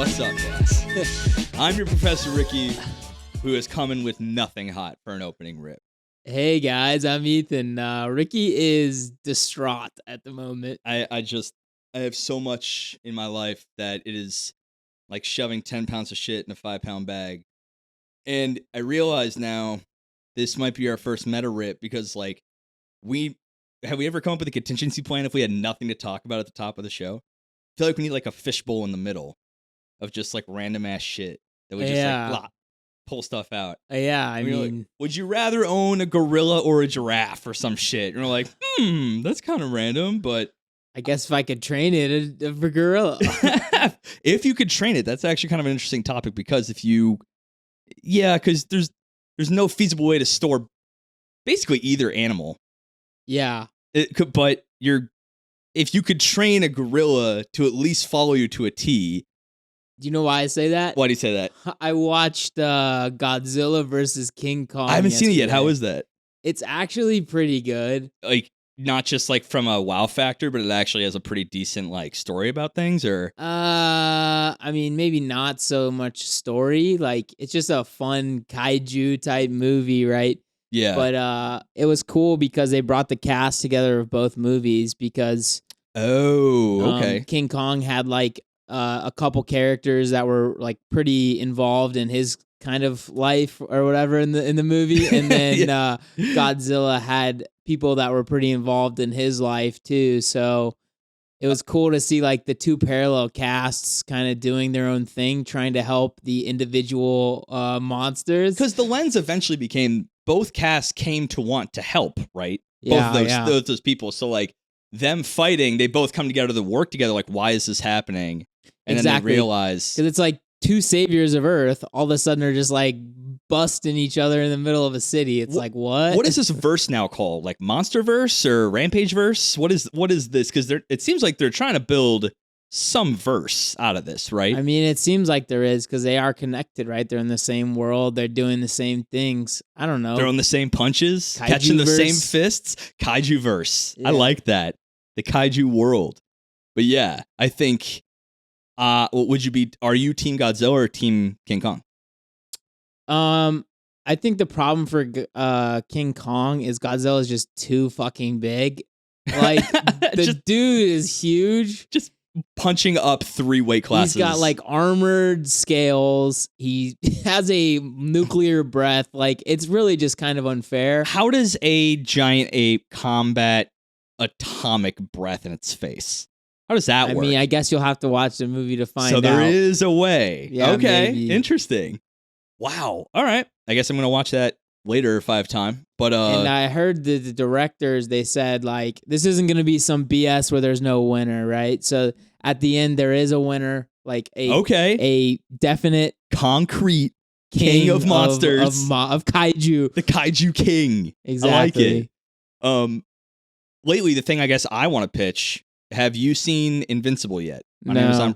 What's up, guys? I'm your Professor Ricky, who is coming with nothing hot for an opening rip. Hey guys, I'm Ethan. Ricky is distraught at the moment. I have so much in my life that it is like shoving 10 pounds of shit in a 5-pound bag. And I realize now this might be our first meta rip because like have we ever come up with a contingency plan if we had nothing to talk about at the top of the show? I feel like we need like a fishbowl in the middle of just like random ass shit that we just like blah, pull stuff out. I mean, like, would you rather own a gorilla or a giraffe or some shit? And we're like, that's kind of random, but I guess if I could train it for gorilla. If you could train it, that's actually kind of an interesting topic because because there's no feasible way to store basically either animal. Yeah. But if you could train a gorilla to at least follow you to a T. Do you know why I say that? Why do you say that? I watched Godzilla versus King Kong. I haven't seen it yet. How is that? It's actually pretty good. Like, not just like from a wow factor, but it actually has a pretty decent like story about things, or I mean, maybe not so much story. Like, it's just a fun kaiju type movie, right? Yeah. But it was cool because they brought the cast together of both movies because King Kong had like a couple characters that were like pretty involved in his kind of life or whatever in the movie, and then Godzilla had people that were pretty involved in his life too. So it was cool to see like the two parallel casts kind of doing their own thing, trying to help the individual monsters. Because the lens eventually became both casts came to want to help, right? Yeah, both those people. So like them fighting, they both come together to work together. Like, why is this happening? And then they realize because it's like two saviors of Earth all of a sudden are just like busting each other in the middle of a city. It's like, what? What is this verse now called? Like Monsterverse or Rampage verse? What is this? Because it seems like they're trying to build some verse out of this, right? I mean, it seems like there is because they are connected, right? They're in the same world. They're doing the same things. I don't know. Throwing the same punches, Kaiju catching the verse. same fists. Kaiju verse. Yeah. I like that. The Kaiju world. But yeah, I think. Would you be? Are you Team Godzilla or Team King Kong? I think the problem for King Kong is Godzilla is just too fucking big. Like the dude is huge. Just punching up 3 weight classes. He's got like armored scales. He has a nuclear breath. Like, it's really just kind of unfair. How does a giant ape combat atomic breath in its face? How does that work? I mean, I guess you'll have to watch the movie to find out. So there is a way. Yeah, okay. maybe. Interesting. Wow. All right. I guess I'm going to watch that later if I have time. But and I heard the directors, they said, like, this isn't going to be some BS where there's no winner, right? So at the end, there is a winner, like a definite concrete king of monsters. Of kaiju. The kaiju king. Exactly. I like it. Lately, the thing I guess I want to pitch, have you seen Invincible yet? On Amazon?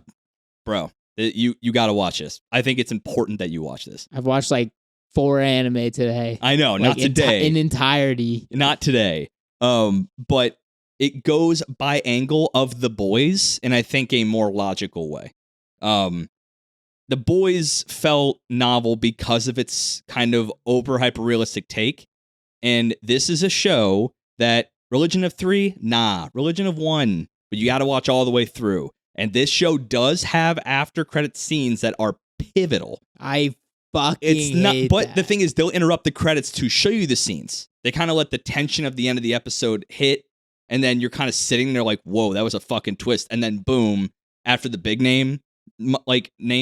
Bro, you got to watch this. I think it's important that you watch this. I've watched like 4 anime today. I know, not today. In entirety. Not today. But it goes by angle of the boys in I think a more logical way. The boys felt novel because of its kind of over hyper realistic take. And this is a show that Religion of 3, Religion of 1, but you got to watch all the way through. And this show does have after credit scenes that are pivotal. I fucking hate but that. the thing is, they'll interrupt the credits to show you the scenes. They kind of let the tension of the end of the episode hit, and then you're kind of sitting there like, whoa, that was a fucking twist. And then boom, after the big name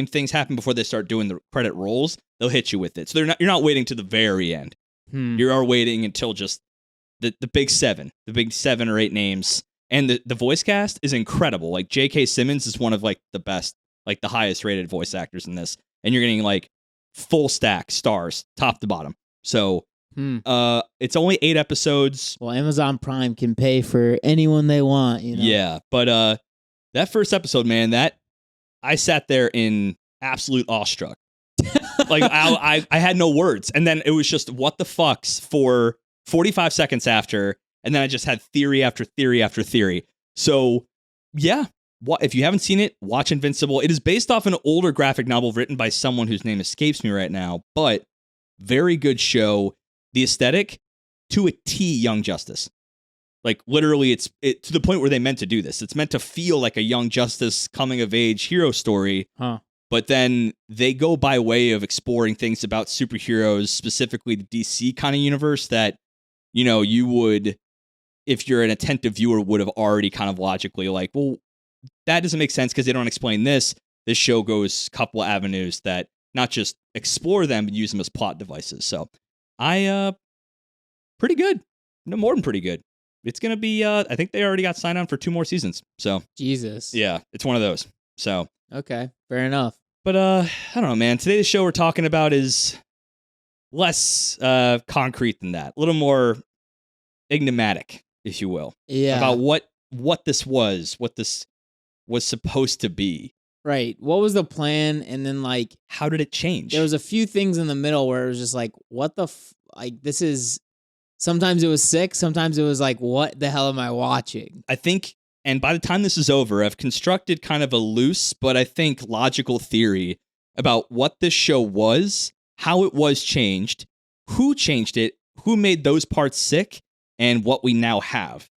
things happen before they start doing the credit rolls, they'll hit you with it. So you're not waiting to the very end. You are waiting until just the big 7 or 8 names. And the voice cast is incredible. Like J.K. Simmons is one of like the best, like the highest rated voice actors in this. And you're getting like full stack stars, top to bottom. So it's only 8 episodes. Well, Amazon Prime can pay for anyone they want, you know? Yeah, but that first episode, man, that I sat there in absolute awestruck. Like I had no words. And then it was just what the fucks for 45 seconds after. And then I just had theory after theory after theory. So, yeah, if you haven't seen it, watch Invincible. It is based off an older graphic novel written by someone whose name escapes me right now, but very good show. The aesthetic, to a T, Young Justice. Like, literally, it's to the point where they meant to do this. It's meant to feel like a Young Justice coming-of-age hero story, but then they go by way of exploring things about superheroes, specifically the DC kind of universe that, you would, if you're an attentive viewer, would have already kind of logically like, well, that doesn't make sense because they don't explain this. This show goes a couple of avenues that not just explore them, but use them as plot devices. So, pretty good. No, more than pretty good. It's going to be, I think they already got signed on for 2 more seasons. So, Jesus. Yeah, it's one of those. So, okay, fair enough. But, I don't know, man. Today, the show we're talking about is less concrete than that. A little more enigmatic, if you will. Yeah. About what this was supposed to be. Right. What was the plan? And then, like, how did it change? There was a few things in the middle where it was just like, what the this is. Sometimes it was sick. Sometimes it was like, what the hell am I watching? I think, and by the time this is over, I've constructed kind of a loose, but I think logical theory about what this show was, how it was changed, who changed it, who made those parts sick, and what we now have.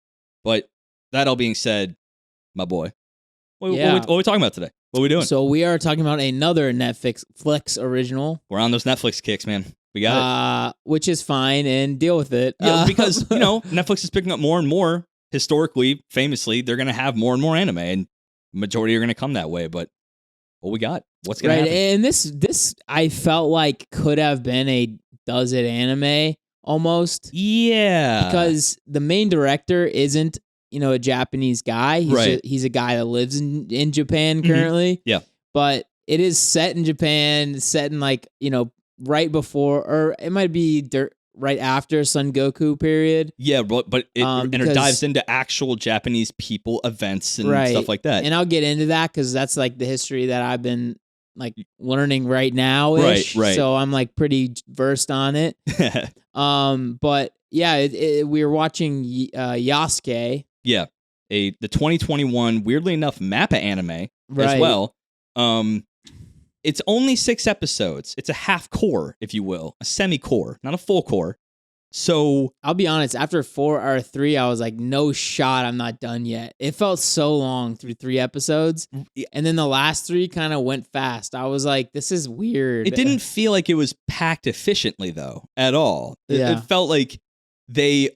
But that all being said, my boy, what are we talking about today? What are we doing? So we are talking about another Netflix original. We're on those Netflix kicks, man. We got it. Which is fine, and deal with it. Yeah, because, Netflix is picking up more and more. Historically, famously, they're going to have more and more anime, and majority are going to come that way. But what we got? What's going to happen? And this I felt like could have been a Does It anime almost. Yeah. Because the main director isn't, a Japanese guy. He's a guy that lives in Japan currently. Mm-hmm. Yeah. But it is set in Japan, set in like, right before, or it might be right after Son Goku period. Yeah, but it dives into actual Japanese people, events, and stuff like that. And I'll get into that because that's like the history that I've been like learning right now-ish. Right. So I'm like pretty versed on it. But yeah, we were watching Yasuke. Yeah, the 2021, weirdly enough, Mappa anime as well. It's only 6 episodes. It's a half core, if you will, a semi-core, not a full core. So I'll be honest, after 4 or 3, I was like, no shot, I'm not done yet. It felt so long through 3 episodes. And then the last 3 kind of went fast. I was like, this is weird. It didn't feel like it was packed efficiently, though, at all. It felt like they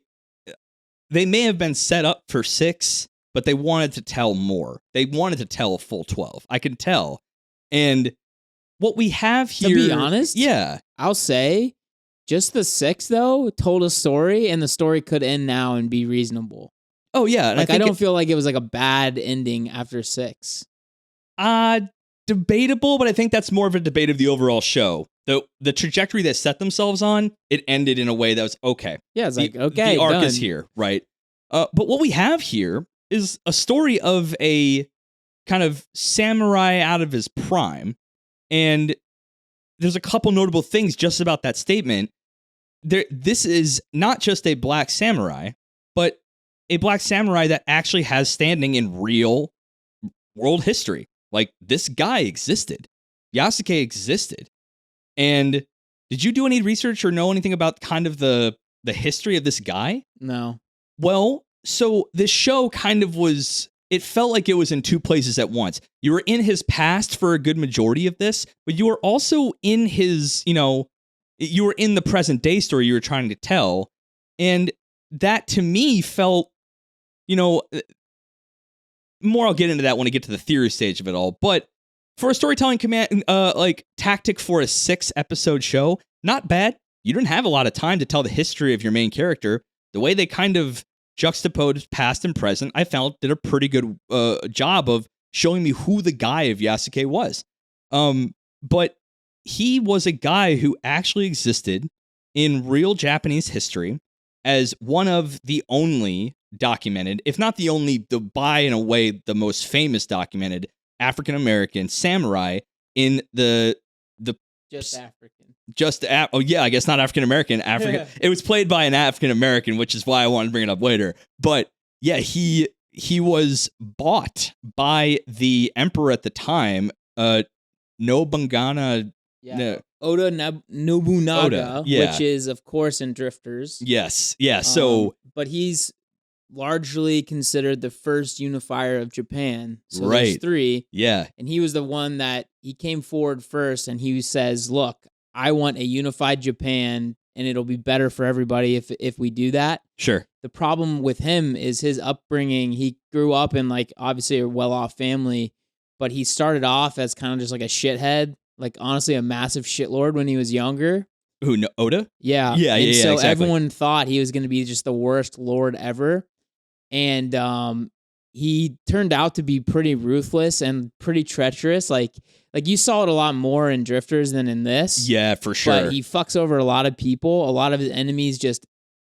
may have been set up for 6, but they wanted to tell more. They wanted to tell a full 12. I can tell. And what we have here... To be honest, yeah, I'll say just the 6, though, told a story, and the story could end now and be reasonable. Oh, yeah. Like, I don't feel like it was like a bad ending after 6. Debatable, but I think that's more of a debate of the overall show. The trajectory they set themselves on, it ended in a way that was okay. Yeah, it's like, okay, the arc done. is here, right? But what we have here is a story of a kind of samurai out of his prime, and there's a couple notable things just about that statement. This is not just a black samurai, but a black samurai that actually has standing in real world history. Like, this guy existed. Yasuke existed. And did you do any research or know anything about kind of the history of this guy? No. Well, so this show kind of it felt like it was in 2 places at once. You were in his past for a good majority of this, but you were also in his, you were in the present day story you were trying to tell. And that to me felt, more I'll get into that when I get to the theory stage of it all. But for a storytelling tactic for a 6-episode show, not bad. You didn't have a lot of time to tell the history of your main character. The way they kind of juxtaposed past and present, I felt did a pretty good job of showing me who the guy of Yasuke was. But he was a guy who actually existed in real Japanese history as one of the only documented, if not the only, by in a way the most famous documented African-American samurai in the just African. I guess not African-American. African. It was played by an African-American, which is why I wanted to bring it up later. But yeah, he he was bought by the emperor at the time, Nobunagana. Oda Nobunaga, yeah. which is, of course, in Drifters. Yes. Yeah. So, but he's largely considered the first unifier of Japan. So right. There's 3. Yeah. And he was the one that he came forward first, and he says, look, I want a unified Japan, and it'll be better for everybody if we do that. Sure. The problem with him is his upbringing. He grew up in, like, obviously a well-off family, but he started off as kind of just like a shithead, like, honestly, a massive shitlord when he was younger. Who, Oda? Yeah. Yeah, and so exactly. everyone thought he was going to be just the worst lord ever. And he turned out to be pretty ruthless and pretty treacherous. Like you saw it a lot more in Drifters than in this. Yeah, for sure. But he fucks over a lot of people. A lot of his enemies just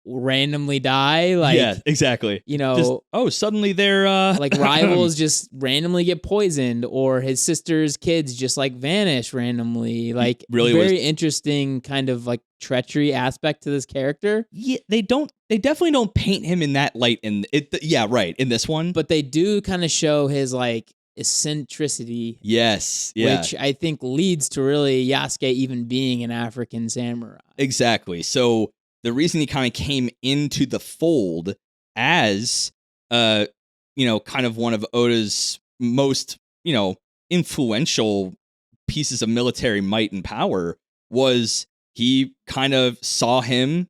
randomly die. Like, yeah, exactly. You know, suddenly they're like rivals just randomly get poisoned, or his sister's kids just like vanish randomly. Like, really very interesting kind of like treachery aspect to this character. Yeah, they definitely don't paint him in that light in this one. But they do kind of show his like eccentricity. Yes. Yeah. Which I think leads to really Yasuke even being an African samurai. Exactly. So the reason he kind of came into the fold as, kind of one of Oda's most, influential pieces of military might and power was he kind of saw him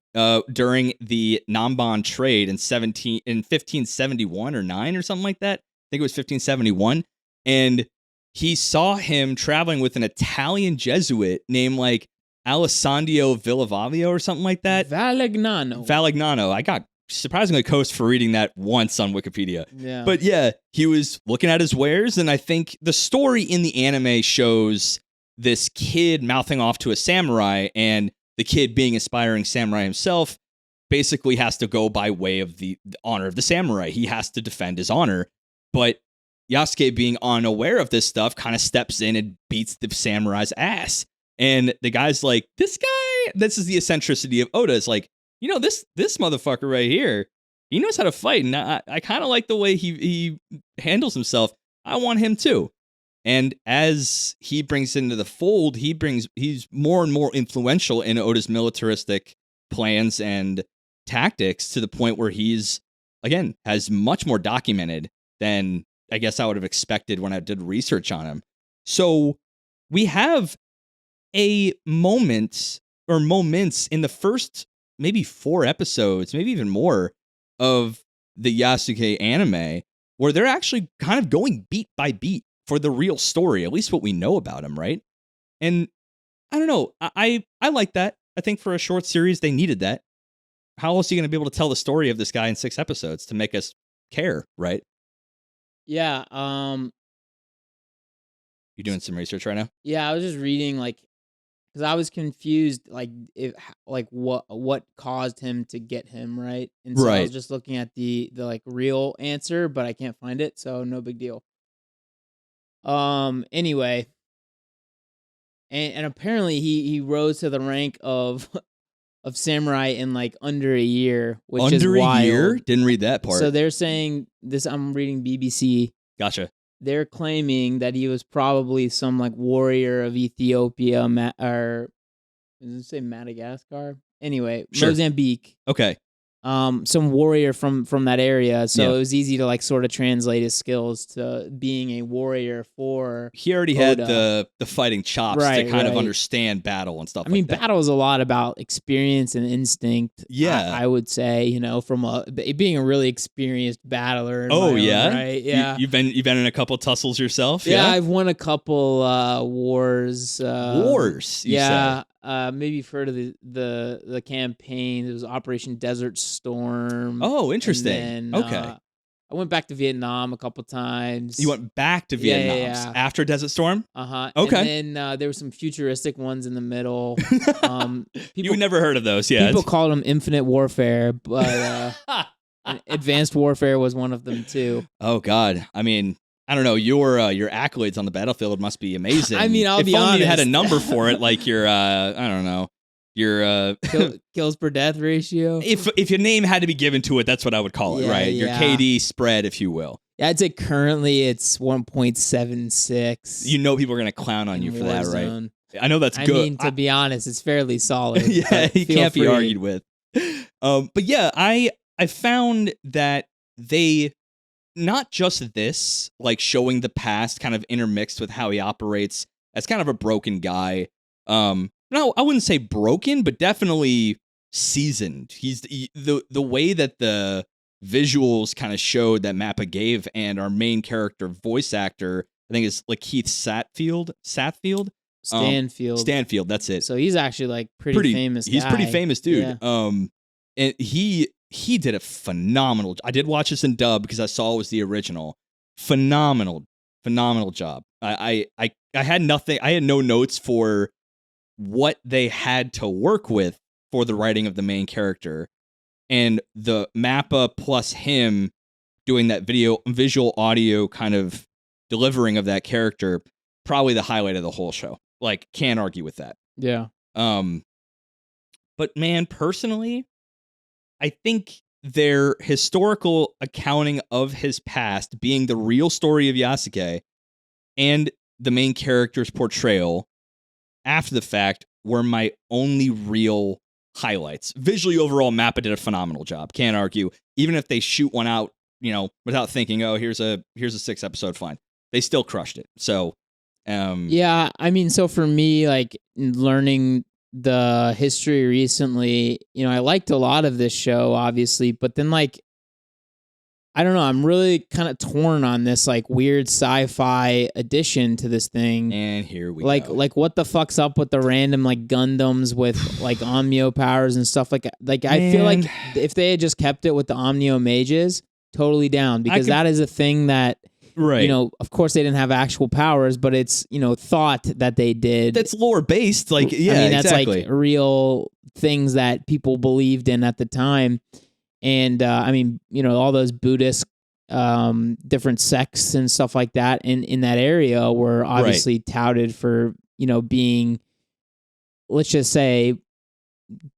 during the Namban trade in 1571 or 9 or something like that. I think it was 1571. And he saw him traveling with an Italian Jesuit named like Alessandro Villavavio or something like that. Valignano. I got surprisingly close for reading that once on Wikipedia. Yeah. But yeah, he was looking at his wares, and I think the story in the anime shows this kid mouthing off to a samurai, and the kid, being aspiring samurai himself, basically has to go by way of the honor of the samurai. He has to defend his honor. But Yasuke, being unaware of this stuff, kind of steps in and beats the samurai's ass. And the guy's like, this is the eccentricity of Oda. It's like, this motherfucker right here, he knows how to fight. And I kind of like the way he handles himself. I want him too. And as he brings into the fold, he's more and more influential in Oda's militaristic plans and tactics, to the point where he's, again, has much more documented than I guess I would have expected when I did research on him. So we have a moment or moments in the first maybe 4 episodes, maybe even more, of the Yasuke anime where they're actually kind of going beat by beat for the real story, at least what we know about him, right? And I don't know, I like that. I think for a short series, they needed that. How else are you going to be able to tell the story of this guy in 6 episodes to make us care, right? Yeah. You doing some research right now? Yeah, I was just reading, like, because I was confused, like, what caused him to get him, right? And so I was just looking at the like real answer, but I can't find it, so no big deal. Anyway, and apparently he rose to the rank of samurai in like under a year, which is wild. Under a year? Didn't read that part. So they're saying this. I'm reading BBC. Gotcha. They're claiming that he was probably some like warrior of Ethiopia, or does it say Madagascar? Anyway, sure. Mozambique. Okay. Some warrior from that area, so it was easy to like sort of translate his skills to being a warrior for. He already had the fighting chops to kind of understand battle and stuff. I mean, battle is a lot about experience and instinct. Yeah, I would say, from being a really experienced battler. Right? Yeah. You've been in a couple tussles yourself. Yeah, I've won a couple wars. Wars. You say? Maybe you've heard of the campaign. It was Operation Desert Storm. Oh, interesting. Then, okay. I went back to Vietnam a couple times. You went back to Vietnam after Desert Storm? Uh-huh. Okay. And then there were some futuristic ones in the middle. You never heard of those, yeah. People called them Infinite Warfare, but Advanced Warfare was one of them too. Oh, God. I mean, I don't know. Your accolades on the battlefield must be amazing. I mean, I'll be honest. If only you had a number for it, like your Your kills per death ratio. If your name had to be given to it, that's what I would call it, right? Your KD spread, if you will. Yeah, I'd say currently it's 1.76. You know people are gonna clown on you for that, right? I know that's good. I mean, to be honest, it's fairly solid. Yeah, he can't be argued with. But yeah, I found that they not just this, like showing the past kind of intermixed with how he operates as kind of a broken guy. No, I wouldn't say broken, but definitely seasoned. The way that the visuals kind of showed that Mappa gave, and our main character voice actor, I think is Lakeith Stanfield. Stanfield, that's it. So he's actually like pretty famous guy. He's pretty famous dude. Yeah. And he did a phenomenal. I did watch this in dub because I saw it was the original. Phenomenal job. I had nothing. I had no notes for what they had to work with for the writing of the main character, and the Mappa plus him doing that visual audio kind of delivering of that character, probably the highlight of the whole show. Like, can't argue with that. Yeah. But man, personally, I think their historical accounting of his past being the real story of Yasuke and the main character's portrayal after the fact were my only real highlights. Visually, overall, Mappa did a phenomenal job. Can't argue. Even if they shoot one out, without thinking, oh, here's a 6 episode, fine. They still crushed it. So, yeah, I mean, so for me, like learning the history recently, I liked a lot of this show, obviously, but then like, I don't know, I'm really kind of torn on this like weird sci-fi addition to this thing. And here we go. Like what the fuck's up with the random like Gundams with like Omnio powers and stuff like I feel like if they had just kept it with the Omnio mages, totally down, because that is a thing that right. Of course they didn't have actual powers, but it's, thought that they did. That's lore based. Like, yeah, I mean, that's like real things that people believed in at the time. And, I mean, all those Buddhist, different sects and stuff like that in that area were obviously touted for, being, let's just say,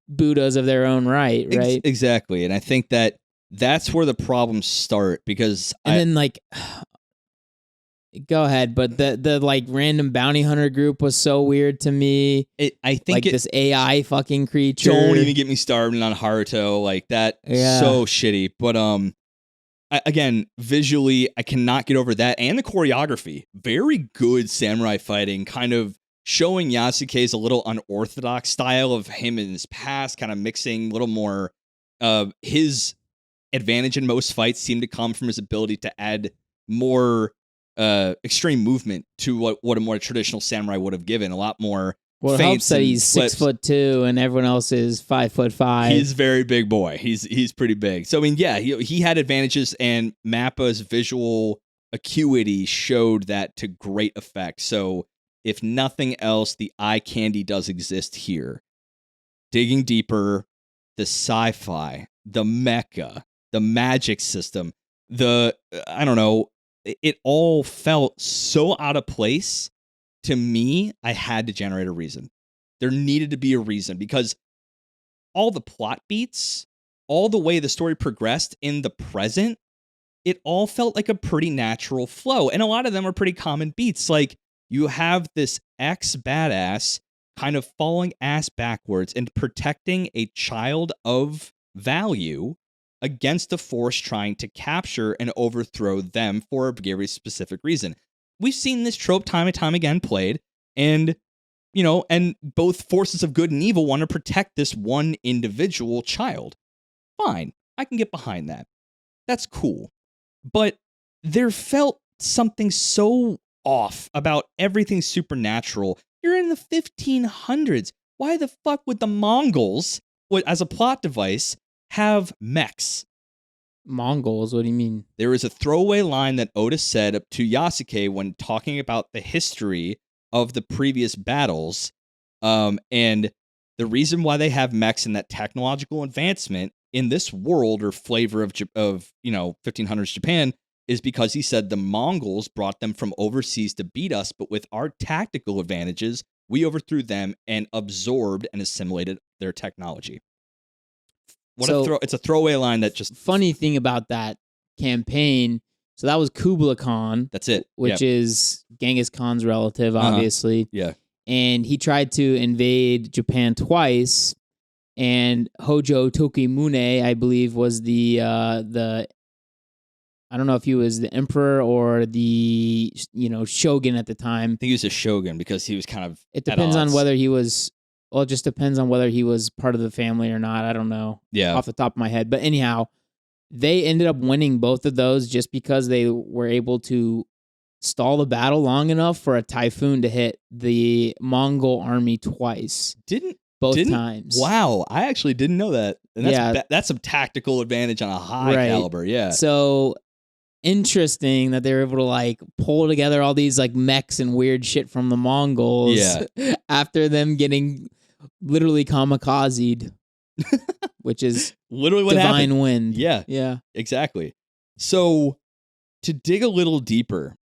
Buddhas of their own right. Exactly. And I think that's where the problems start, because then like, go ahead, but the like random bounty hunter group was so weird to me. I think this AI fucking creature. Don't even get me started on Haruto, like that. Yeah. So shitty. But again, visually, I cannot get over that, and the choreography, very good samurai fighting, kind of showing Yasuke's a little unorthodox style of him in his past, kind of mixing a little more. His advantage in most fights seemed to come from his ability to add more extreme movement to what a more traditional samurai would have given. A lot more. Well, it helps that he's 6'2" and everyone else is 5'5". He's a very big boy. He's pretty big. So I mean, yeah, he had advantages, and Mappa's visual acuity showed that to great effect. So if nothing else, the eye candy does exist here. Digging deeper, the sci-fi, the mecha, the magic system, I don't know. It all felt so out of place to me. I had to generate a reason. There needed to be a reason, because all the plot beats, all the way the story progressed in the present, it all felt like a pretty natural flow. And a lot of them are pretty common beats. Like, you have this ex-badass kind of falling ass backwards and protecting a child of value against a force trying to capture and overthrow them for a very specific reason. We've seen this trope time and time again played, and and both forces of good and evil want to protect this one individual child. Fine, I can get behind that. That's cool. But there felt something so off about everything supernatural. You're in the 1500s. Why the fuck would the Mongols, as a plot device, have mechs? Mongols? What do you mean? There is a throwaway line that Oda said up to Yasuke when talking about the history of the previous battles, and the reason why they have mechs and that technological advancement in this world or flavor of 1500s Japan is because he said the Mongols brought them from overseas to beat us, but with our tactical advantages, We overthrew them and absorbed and assimilated their technology. It's a throwaway line that just... Funny thing about that campaign, so that was Kublai Khan. That's it. Which is Genghis Khan's relative, obviously. Yeah. And he tried to invade Japan twice, and Hojo Tokimune, I believe, was the I don't know if he was the emperor or the shogun at the time. I think he was a shogun because he was kind of... It depends on whether he was... Well, it just depends on whether he was part of the family or not. I don't know off the top of my head. But anyhow, they ended up winning both of those just because they were able to stall the battle long enough for a typhoon to hit the Mongol army twice. Both times. Wow, I actually didn't know that. And that's some tactical advantage on a high caliber. Yeah. So interesting that they were able to like pull together all these like mechs and weird shit from the Mongols after them getting literally kamikazed, which is literally what divine happened. Wind. Yeah, exactly. So to dig a little deeper,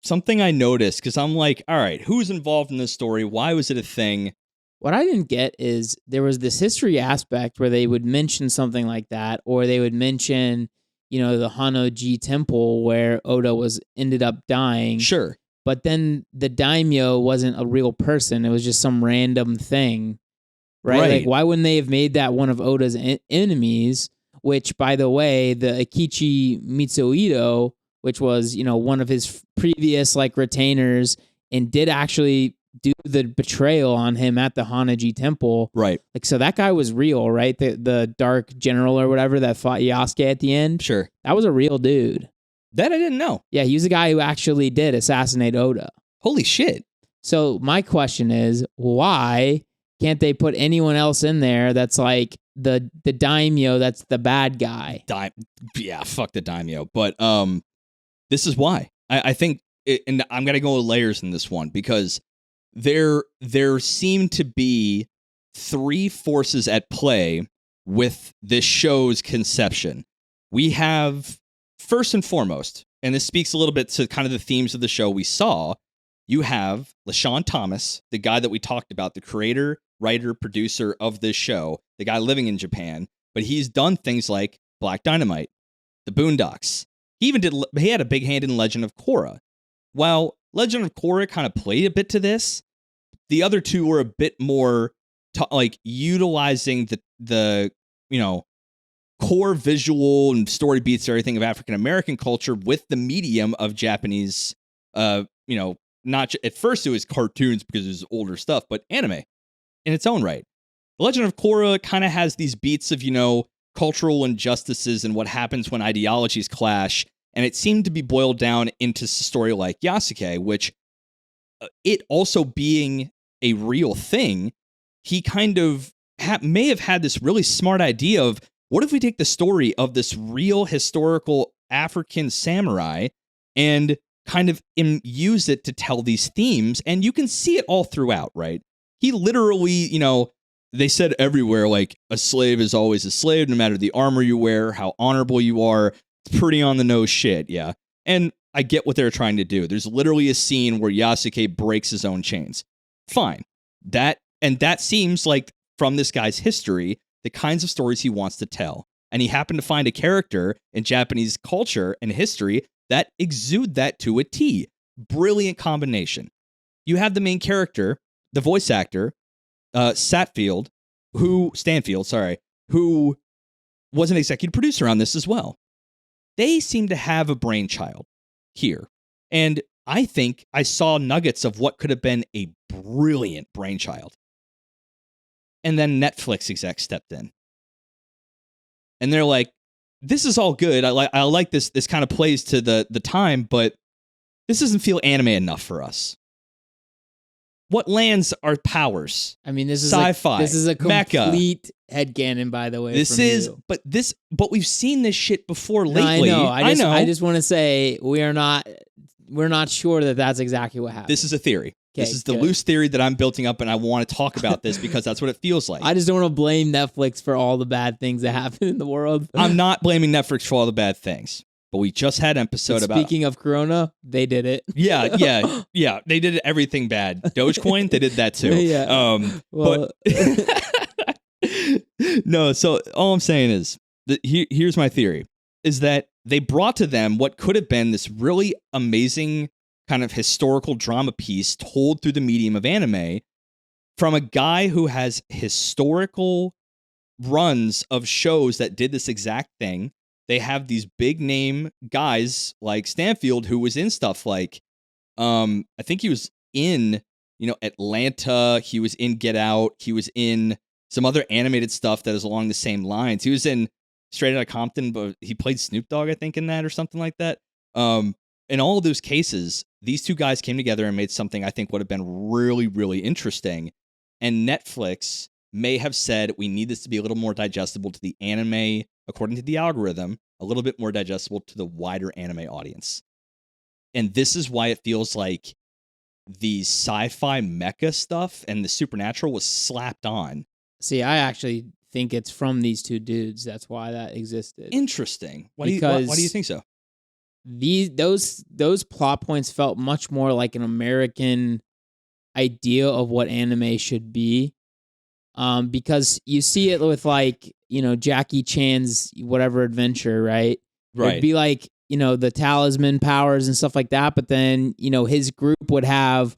something I noticed, because I'm like, all right, who's involved in this story? Why was it a thing? What I didn't get is there was this history aspect where they would mention something like that, or they would mention, the Hanoji temple where Oda ended up dying. Sure. But then the daimyo wasn't a real person. It was just some random thing, right? Like, why wouldn't they have made that one of Oda's enemies, which, by the way, the Akechi Mitsuhito, which was, one of his previous, like, retainers and did actually do the betrayal on him at the Hanaji temple. Right. Like, so that guy was real, right? The dark general or whatever that fought Yasuke at the end. Sure. That was a real dude. That I didn't know. Yeah, he was the guy who actually did assassinate Oda. Holy shit. So my question is, why can't they put anyone else in there that's like the daimyo that's the bad guy? Yeah, fuck the daimyo. But this is why. I think, and I'm going to go with layers in this one, because there seem to be three forces at play with this show's conception. We have, first and foremost, and this speaks a little bit to kind of the themes of the show we saw, you have LaShawn Thomas, the guy that we talked about, the creator, writer, producer of this show, the guy living in Japan, but he's done things like Black Dynamite, The Boondocks. He had a big hand in Legend of Korra. While Legend of Korra kind of played a bit to this, the other two were a bit more utilizing the core visual and story beats, everything of African American culture with the medium of Japanese. Not at first it was cartoons because it was older stuff, but anime in its own right. The Legend of Korra kind of has these beats of cultural injustices and what happens when ideologies clash, and it seemed to be boiled down into a story like Yasuke, which it also being a real thing, he kind of may have had this really smart idea of, what if we take the story of this real historical African samurai and kind of use it to tell these themes? And you can see it all throughout, right? He literally, they said everywhere, like, a slave is always a slave, no matter the armor you wear, how honorable you are. It's pretty on the nose shit, yeah. And I get what they're trying to do. There's literally a scene where Yasuke breaks his own chains. Fine. That seems like, from this guy's history, the kinds of stories he wants to tell. And he happened to find a character in Japanese culture and history that exude that to a T. Brilliant combination. You have the main character, the voice actor, Stanfield, who was an executive producer on this as well. They seem to have a brainchild here. And I think I saw nuggets of what could have been a brilliant brainchild. And then Netflix exec stepped in. And they're like, this is all good. I like this kind of plays to the time, but this doesn't feel anime enough for us. What lands are powers? I mean, this is sci-fi. This is a complete headcanon, by the way. But we've seen this shit before lately. No, I know. I just want to say we're not sure that that's exactly what happened. This is a theory. This is the loose theory that I'm building up, and I want to talk about this because that's what it feels like. I just don't want to blame Netflix for all the bad things that happen in the world. I'm not blaming Netflix for all the bad things. but we just had an episode about. Speaking of Corona, they did it. Yeah. They did everything bad. Dogecoin, they did that too. Yeah. But no. So all I'm saying is that here's my theory: is that they brought to them what could have been this really amazing kind of historical drama piece told through the medium of anime from a guy who has historical runs of shows that did this exact thing. They have these big name guys like Stanfield, who was in stuff like, I think he was in, Atlanta. He was in Get Out. He was in some other animated stuff that is along the same lines. He was in Straight Outta Compton, but he played Snoop Dogg, I think, in that or something like that. In all of those cases, these two guys came together and made something I think would have been really, really interesting. And Netflix may have said, we need this to be a little more digestible to the anime, according to the algorithm, a little bit more digestible to the wider anime audience. And this is why it feels like the sci-fi mecha stuff and the supernatural was slapped on. See, I actually think it's from these two dudes. That's why that existed. Interesting. Why do you think so? Those plot points felt much more like an American idea of what anime should be. Because you see it with like, Jackie Chan's whatever adventure, right? Right. It'd be like, the talisman powers and stuff like that. But then, his group would have,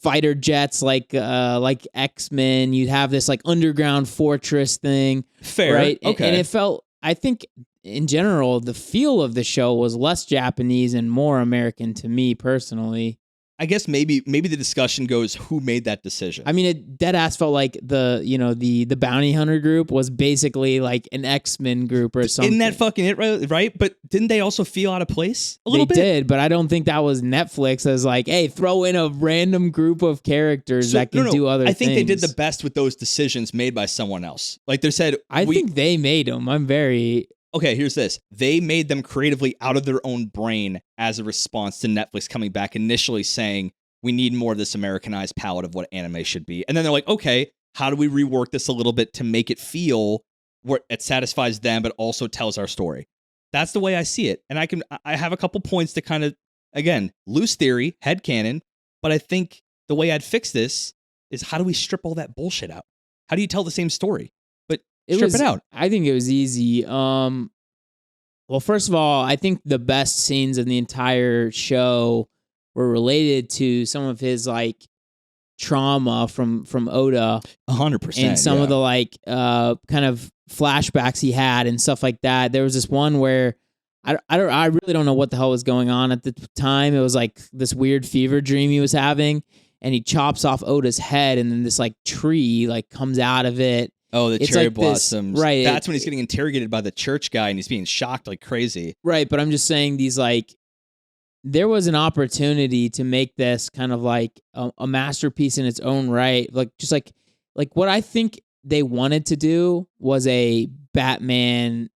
fighter jets like X-Men. You'd have this like underground fortress thing. Fair. Right. Okay. And it felt, I think in general, the feel of the show was less Japanese and more American to me personally. I guess maybe the discussion goes, who made that decision? I mean, it dead ass felt like the bounty hunter group was basically like an X-Men group or something. Isn't that fucking it, right? But didn't they also feel out of place a little bit? They did, but I don't think that was Netflix as like, hey, throw in a random group of characters that can do other things. I think they did the best with those decisions made by someone else. Like they said, I think they made them. Okay, here's this. They made them creatively out of their own brain as a response to Netflix coming back initially saying, we need more of this Americanized palette of what anime should be. And then they're like, okay, how do we rework this a little bit to make it feel where it satisfies them, but also tells our story? That's the way I see it. And I have a couple points to kind of, again, loose theory, headcanon, but I think the way I'd fix this is how do we strip all that bullshit out? How do you tell the same story? Strip it out. I think it was easy. Well, first of all, I think the best scenes in the entire show were related to some of his like trauma from Oda, 100%, and some of the like kind of flashbacks he had and stuff like that. There was this one where I really don't know what the hell was going on at the time. It was like this weird fever dream he was having, and he chops off Oda's head, and then this like tree like comes out of it. Oh, the cherry blossoms. Right. That's when he's getting interrogated by the church guy and he's being shocked like crazy. Right. But I'm just saying there was an opportunity to make this kind of like a masterpiece in its own right. Like what I think they wanted to do was a Batman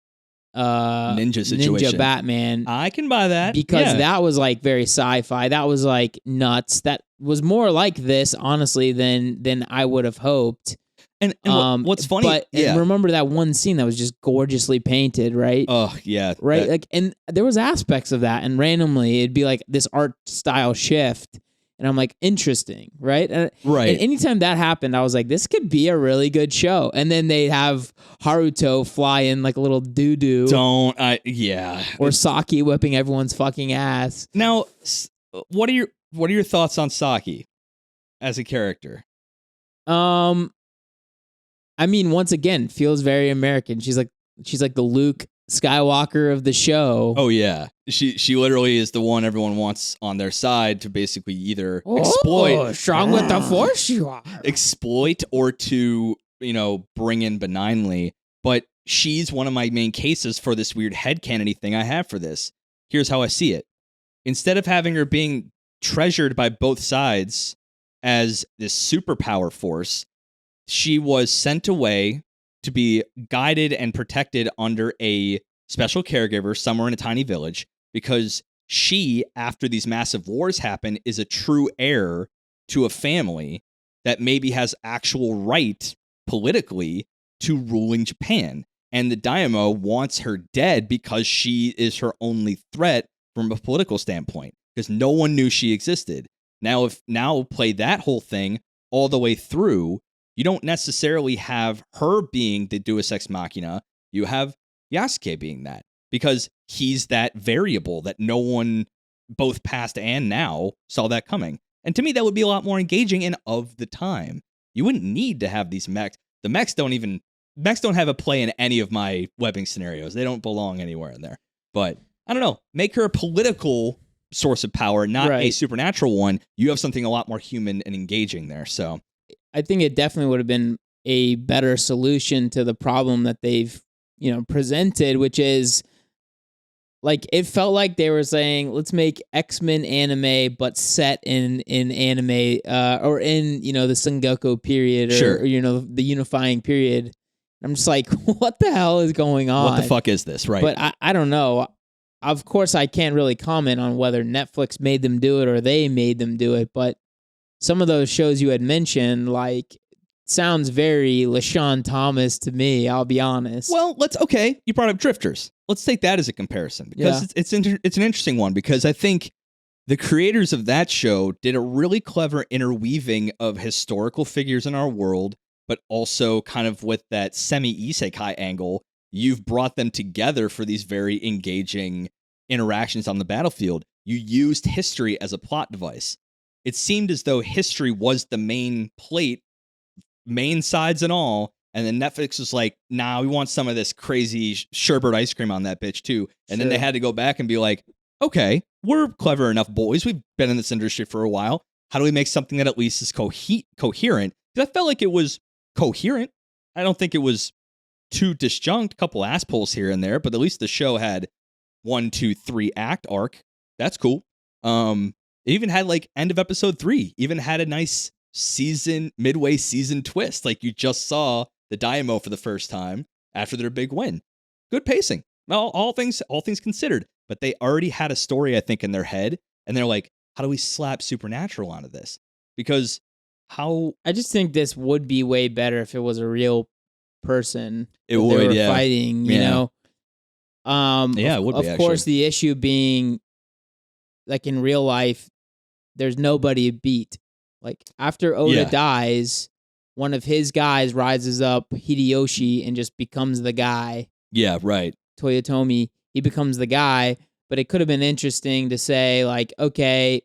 ninja situation. Ninja Batman. I can buy that. Because that was like very sci-fi. That was like nuts. That was more like this, honestly, than I would have hoped. And what's funny, and remember that one scene that was just gorgeously painted, right? Oh yeah, right. And there was aspects of that, and randomly it'd be like this art style shift, and I'm like, interesting, right? Right. And anytime that happened, I was like, this could be a really good show. And then they'd have Haruto fly in like a little doo-doo. Or Saki whipping everyone's fucking ass. Now, what are your thoughts on Saki as a character? I mean, once again, feels very American. She's like the Luke Skywalker of the show. Oh yeah, she literally is the one everyone wants on their side to basically either exploit. Strong with the Force, you are. Exploit or to bring in benignly. But she's one of my main cases for this weird headcanon-y thing I have for this. Here's how I see it: instead of having her being treasured by both sides as this superpower force, she was sent away to be guided and protected under a special caregiver somewhere in a tiny village because she, after these massive wars happen, is a true heir to a family that maybe has actual right politically to ruling Japan. And the Daimyo wants her dead because she is her only threat from a political standpoint, because no one knew she existed. Now play that whole thing all the way through, you don't necessarily have her being the Deus Ex Machina. You have Yasuke being that, because he's that variable that no one, both past and now, saw that coming. And to me, that would be a lot more engaging and of the time. You wouldn't need to have these mechs. The mechs don't have a play in any of my webbing scenarios. They don't belong anywhere in there. But I don't know. Make her a political source of power, not a supernatural one. You have something a lot more human and engaging there. So I think it definitely would have been a better solution to the problem that they've, presented, which is like, it felt like they were saying, let's make X-Men anime, but set in anime, or in, the Sengoku period, or, the unifying period. I'm just like, what the hell is going on? What the fuck is this? Right. But I don't know. Of course, I can't really comment on whether Netflix made them do it or they made them do it. But some of those shows you had mentioned, like, sounds very LaShawn Thomas to me, I'll be honest. Well, you brought up Drifters. Let's take that as a comparison, because it's an interesting one, because I think the creators of that show did a really clever interweaving of historical figures in our world, but also kind of with that semi-isekai angle. You've brought them together for these very engaging interactions on the battlefield. You used history as a plot device. It seemed as though history was the main plate, main sides and all, and then Netflix was like, nah, we want some of this crazy sherbet ice cream on that bitch too. And then they had to go back and be like, okay, we're clever enough boys. We've been in this industry for a while. How do we make something that at least is coherent? Because I felt like it was coherent. I don't think it was too disjunct, a couple ass pulls here and there, but at least the show had 1, 2, 3 act arc. That's cool. It even had like end of episode 3, even had a nice midway season twist. Like, you just saw the Daimyo for the first time after their big win. Good pacing. All things considered, but they already had a story, I think, in their head, and they're like, how do we slap supernatural onto this? Because I just think this would be way better if it was a real person. It would, they were fighting, you know. It would be. Of course, the issue being, like, in real life, there's nobody to beat. Like, after Oda dies, one of his guys rises up, Hideyoshi, and just becomes the guy. Yeah, right. Toyotomi, he becomes the guy. But it could have been interesting to say, like, okay,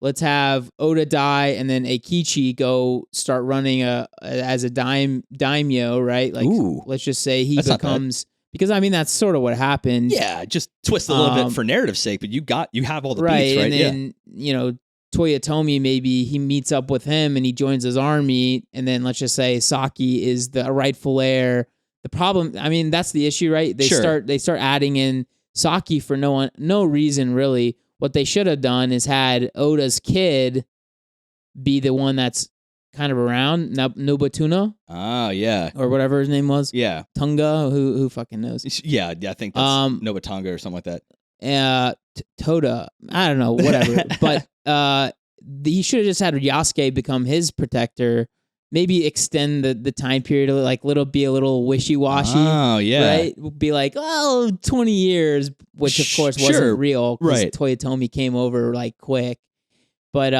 let's have Oda die, and then Eikichi go start running as a daimyo, right? Like, let's just say he becomes, because I mean that's sort of what happened. Yeah, just twist a little bit for narrative's sake, but you have all the beats, right? And then Toyotomi, maybe he meets up with him and he joins his army, and then let's just say Saki is the rightful heir. The problem, I mean, that's the issue, right? They start adding in Saki for no reason really. What they should have done is had Oda's kid be the one that's kind of around, Nobutuno. Ah, yeah. Or whatever his name was. Yeah. Who fucking knows? Yeah, I think that's Nobutonga or something like that. Toda. I don't know, whatever. But he should have just had Yasuke become his protector. Maybe extend the time period, like be a little wishy-washy. Oh, yeah. Right? Be like, 20 years, which of course wasn't real. Right. Toyotomi came over like quick. But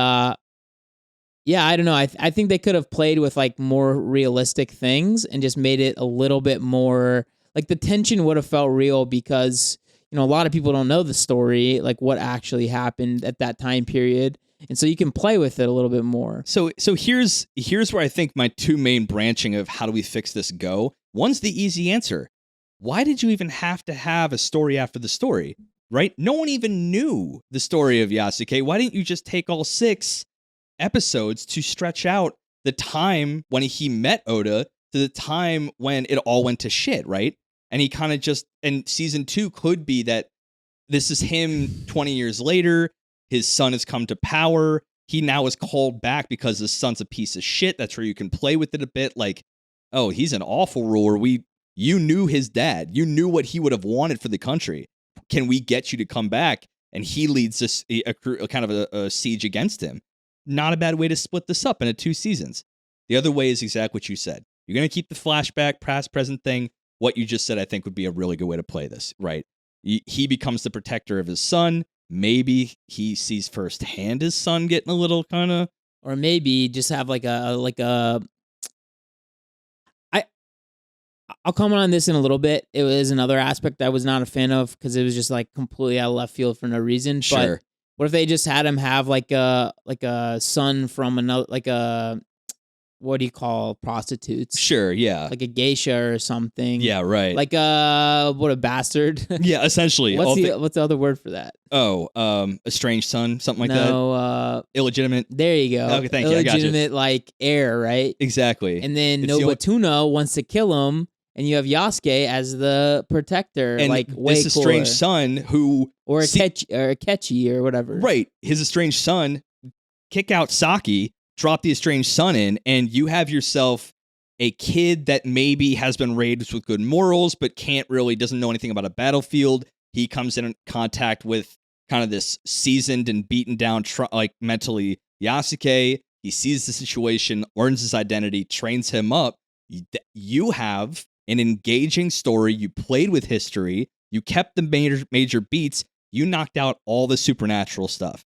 yeah, I don't know. I think they could have played with like more realistic things and just made it a little bit more, like the tension would have felt real, because a lot of people don't know the story, like what actually happened at that time period. And so you can play with it a little bit more. So here's where I think my two main branching of how do we fix this go. One's the easy answer. Why did you even have to have a story after the story, right? No one even knew the story of Yasuke. Why didn't you just take all 6 episodes to stretch out the time when he met Oda to the time when it all went to shit, right? And he kind of just, and season 2 could be that this is him 20 years later. His son has come to power. He now is called back because his son's a piece of shit. That's where you can play with it a bit. Like, oh, he's an awful ruler. You knew his dad. You knew what he would have wanted for the country. Can we get you to come back? And he leads this a kind of a siege against him. Not a bad way to split this up into 2 seasons. The other way is exactly what you said. You're going to keep the flashback, past, present thing. what you just said, I think, would be a really good way to play this, right? He becomes the protector of his son. Maybe he sees firsthand his son getting a little kind of... Or maybe just have I'll comment on this in a little bit. It was another aspect I was not a fan of because it was just like completely out of left field for no reason. Sure. But what if they just had him have like a son from another, like a, what do you call prostitutes? Sure, yeah. Like a geisha or something. Yeah, right. Like what a bastard. Yeah, essentially. What's the other word for that? Oh, estranged son, something like that. No, illegitimate. There you go. Okay, thank you. Illegitimate, like heir, right? Exactly. And then Nobutuno wants to kill him, and you have Yasuke as the protector, and like way this estranged son who or Akechi or whatever. Right, his estranged son kick out Saki, drop the estranged son in, and you have yourself a kid that maybe has been raised with good morals, but doesn't know anything about a battlefield. He comes in contact with kind of this seasoned and beaten down, like mentally Yasuke. He sees the situation, learns his identity, trains him up. You have an engaging story. You played with history. You kept the major beats. You knocked out all the supernatural stuff.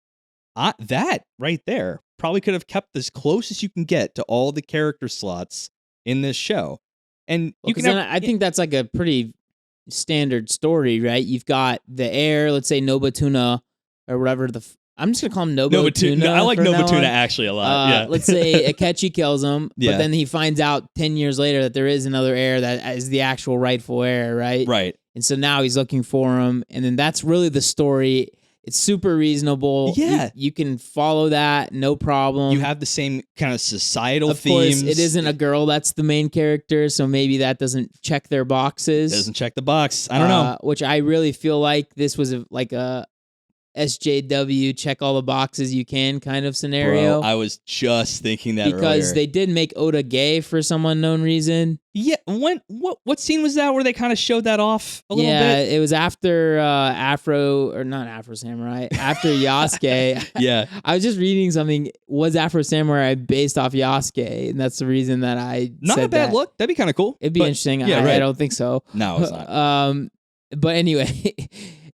That right there probably could have kept as close as you can get to all the character slots in this show. And I think that's like a pretty standard story, right? You've got the heir, let's say Nobutuna or whatever. I'm just gonna call him Nobutuna. I like Nobutuna actually a lot. Yeah. Let's say Akechi kills him, Yeah. but then he finds out 10 years later that there is another heir that is the actual rightful heir, right? Right. And so now he's looking for him, and then that's really the story. It's super reasonable. Yeah. You can follow that, no problem. You have the same kind of societal of themes. Of course, it isn't a girl that's the main character, so maybe that doesn't check their boxes. Doesn't check the box. I don't know. Which I really feel like this was like a SJW, check all the boxes you can kind of scenario. Bro, I was just thinking that because earlier. they did make Oda gay for some unknown reason. Yeah, what scene was that where they kind of showed that off a little bit? Yeah, it was after not Afro Samurai, after Yasuke. Yeah. I was just reading something, was Afro Samurai based off Yasuke, and that's the reason that I Not said a bad that. look. That'd be kind of cool. It'd be interesting. Yeah, right. I don't think so. No, it's not. But anyway,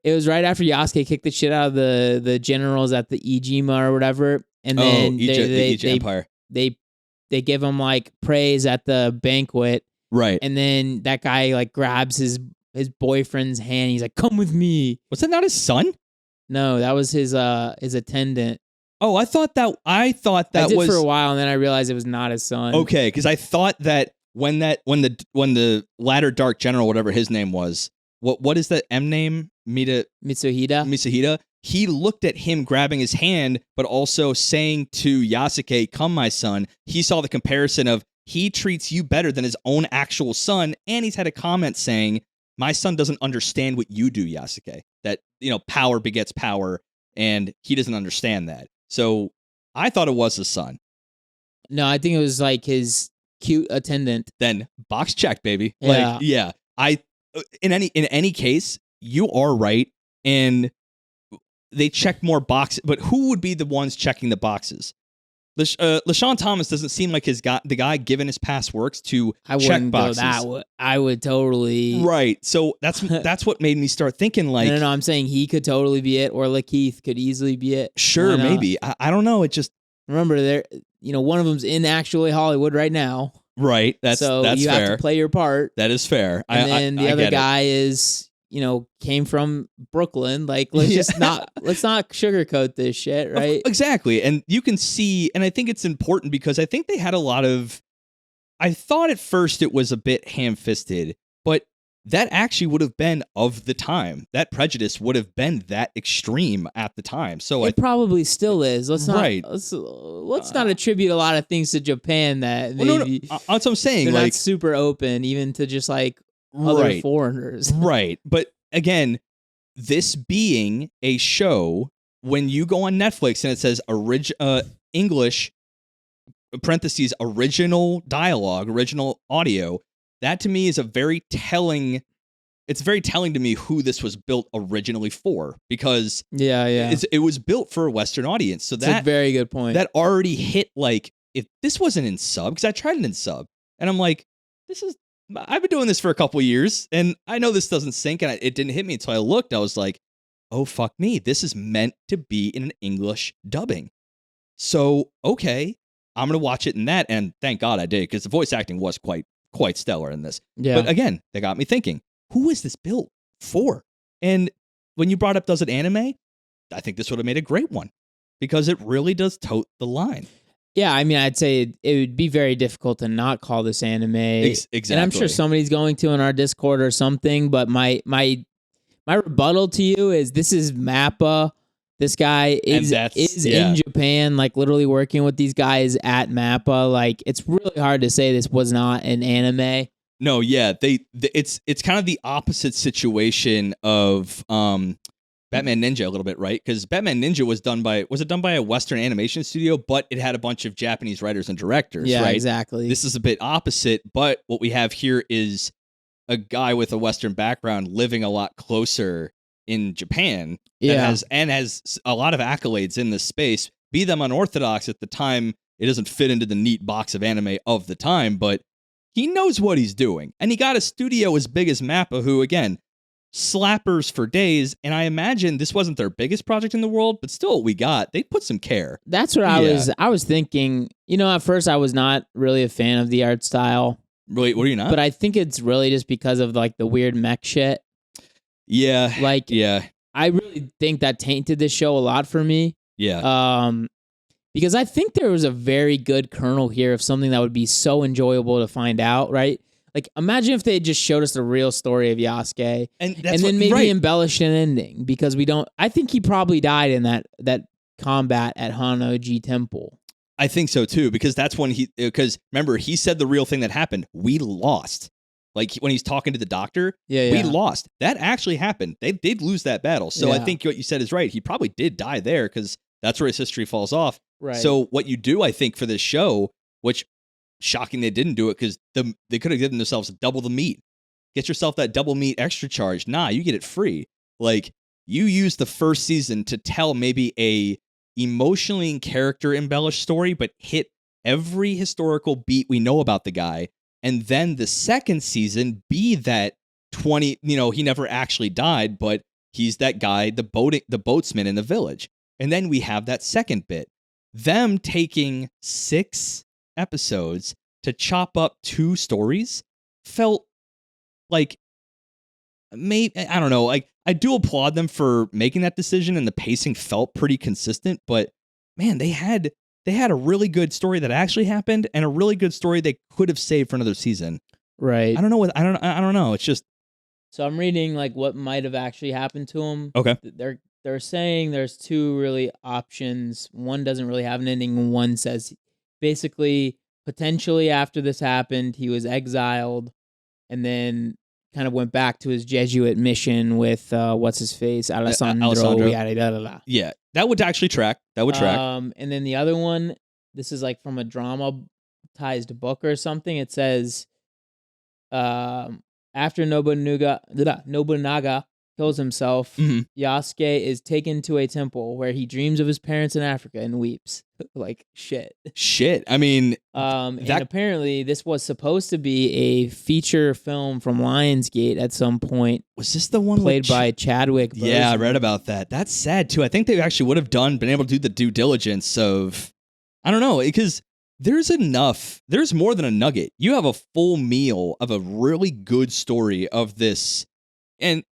it was right after Yasuke kicked the shit out of the generals at the Ijima or whatever, and then the Egypt Empire. They give him like praise at the banquet, right? And then that guy like grabs his boyfriend's hand. He's like, "Come with me." Was that not his son? No, that was his attendant. Oh, I thought that I did was for a while, and then I realized it was not his son. Okay, because I thought that when the latter Dark General, whatever his name was. What is that M name? Mitsuhida. He looked at him grabbing his hand, but also saying to Yasuke, "Come, my son." He saw the comparison of he treats you better than his own actual son, and he's had a comment saying, "My son doesn't understand what you do, Yasuke. That power begets power, and he doesn't understand that." So I thought it was his son. No, I think it was like his cute attendant. Then box checked, baby. Yeah. In any case, you are right, and they check more boxes. But who would be the ones checking the boxes? LaShawn Thomas doesn't seem like the guy given his past works to check boxes. I would totally right. So that's what made me start thinking like no. I'm saying he could totally be it, or Lakeith could easily be it. Sure, maybe. I don't know. It just remember there. One of them's in actually Hollywood right now. Right. That's you fair. have to play your part. That is fair. And then the other guy is, came from Brooklyn. Like, let's not sugarcoat this shit, right? Exactly. And you can see, and I think it's important because I think they had a lot of, I thought at first it was a bit ham-fisted, but that actually would have been of the time. That prejudice would have been that extreme at the time. So it probably still is. Let's not attribute a lot of things to Japan that maybe that's what I'm saying. They're like not super open, even to just like other foreigners. Right. But again, this being a show, when you go on Netflix and it says English parentheses original dialogue, original audio. That to me is very telling to me who this was built originally for, because it was built for a Western audience. So that's a very good point. That already hit, like, if this wasn't in sub, because I tried it in sub, and I'm like, this is I've been doing this for a couple years, and I know this doesn't sink, and it didn't hit me until I looked. I was like, oh, fuck me. This is meant to be in an English dubbing. So, okay, I'm going to watch it in that, and thank God I did, because the voice acting was quite stellar in this. Yeah. But again, they got me thinking, who is this built for? And when you brought up does it anime, I think this would have made a great one, because it really does tote the line. Yeah, I mean, I'd say it would be very difficult to not call this anime. Exactly. And I'm sure somebody's going to in our Discord or something, but my rebuttal to you is this is Mappa. This guy is in Japan, like literally working with these guys at Mappa. Like, it's really hard to say this was not an anime. No, yeah, it's kind of the opposite situation of Batman Ninja a little bit, right? Because Batman Ninja was done by a Western animation studio, but it had a bunch of Japanese writers and directors, yeah, right? Exactly. This is a bit opposite, but what we have here is a guy with a Western background living a lot closer in Japan, has a lot of accolades in this space, be them unorthodox at the time. It doesn't fit into the neat box of anime of the time, but he knows what he's doing. And he got a studio as big as Mappa, who, again, slappers for days, and I imagine this wasn't their biggest project in the world, but still what we got, they put some care. That's what I was thinking. You know, at first I was not really a fan of the art style. Really? What are you not? But I think it's really just because of like the weird mech shit. Yeah. Like, yeah. I really think that tainted this show a lot for me. Yeah. Because I think there was a very good kernel here of something that would be so enjoyable to find out, right? Like, imagine if they just showed us the real story of Yasuke and then maybe embellished an ending, because we don't. I think he probably died in that combat at Hanoji Temple. I think so too, because that's when because remember, he said the real thing that happened. We lost. Like when he's talking to the doctor, we lost. That actually happened. They did lose that battle. So I think what you said is right. He probably did die there, because that's where his history falls off. Right. So what you do, I think, for this show, which shocking they didn't do it, because they could have given themselves double the meat. Get yourself that double meat extra charge. Nah, you get it free. Like, you use the first season to tell maybe a emotionally and character embellished story, but hit every historical beat we know about the guy. And then the second season be that 20, he never actually died, but he's that guy, the boatsman in the village. And then we have that second bit. Them taking 6 episodes to chop up 2 stories felt like, maybe, I don't know, like, I do applaud them for making that decision, and the pacing felt pretty consistent, but man, they had a really good story that actually happened, and a really good story they could have saved for another season. Right. I don't know. I don't know. It's just. So I'm reading like what might have actually happened to him. Okay. They're saying there's 2 really options. One doesn't really have an ending, and one says basically potentially after this happened, he was exiled, and then kind of went back to his Jesuit mission with what's his face, Alessandro. Yeah, that would actually track. And then the other one, this is like from a dramatized book or something. It says, after Nobunaga kills himself, Yasuke is taken to a temple where he dreams of his parents in Africa and weeps. Like, shit. I mean, and apparently this was supposed to be a feature film from Lionsgate at some point. Was this the one played by Chadwick Boseman? Yeah, I read about that. That's sad too. I think they actually would have been able to do the due diligence of, I don't know, because there's more than a nugget. You have a full meal of a really good story of this, and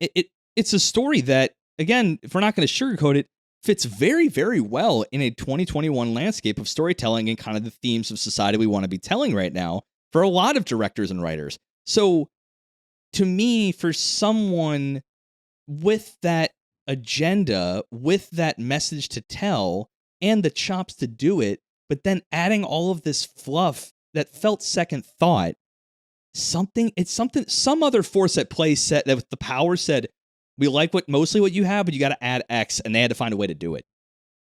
it's a story that, again, if we're not going to sugarcoat it, fits very, very well in a 2021 landscape of storytelling and kind of the themes of society we want to be telling right now for a lot of directors and writers. So, to me, for someone with that agenda, with that message to tell, and the chops to do it, but then adding all of this fluff that felt second thought, some other force at play said that with the power said, we like mostly what you have, but you got to add X, and they had to find a way to do it.